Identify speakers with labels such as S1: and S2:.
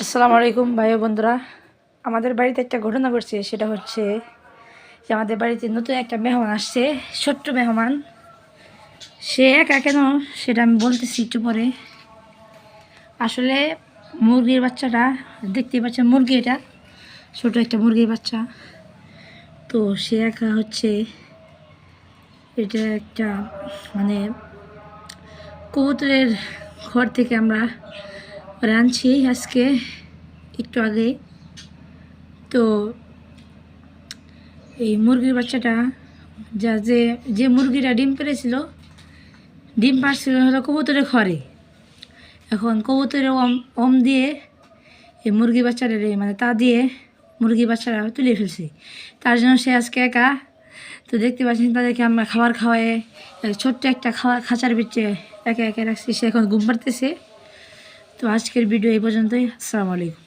S1: আসসালামু আলাইকুম ভাই ও বন্ধুরা। আমাদের বাড়িতে একটা ঘটনা ঘটছে, সেটা হচ্ছে যে আমাদের বাড়িতে নতুন একটা মেহমান আসছে, ছোট্ট মেহমান। সে একা কেন সেটা আমি বলতেছি একটু পরে। আসলে মুরগির বাচ্চাটা দেখতেই পাচ্ছেন, মুরগি এটা ছোট একটা মুরগির বাচ্চা। তো সে একা হচ্ছে, এটা একটা মানে কবুতরের ঘর থেকে আমরা আনছি আজকে একটু আগে। তো এই মুরগির বাচ্চাটা যে যে মুরগিটা ডিম পেড়েছিল, ডিম পাড়ছিল হলো কবুতরের ঘরে। এখন কবুতরের ওম দিয়ে এই মুরগি বাচ্চাটা মানে তা দিয়ে মুরগি বাচ্চারা তুলে ফেলছে। তার জন্য সে আজকে একা। তো দেখতে পাচ্ছেন তাদেরকে আমরা খাবার খাওয়াই ছোট্ট একটা খাঁচার ভিতরে একে একে রাখছি। সে এখন ঘুম পাড়তেছে। তো আজকের ভিডিও এই পর্যন্তই। আসসালামু আলাইকুম।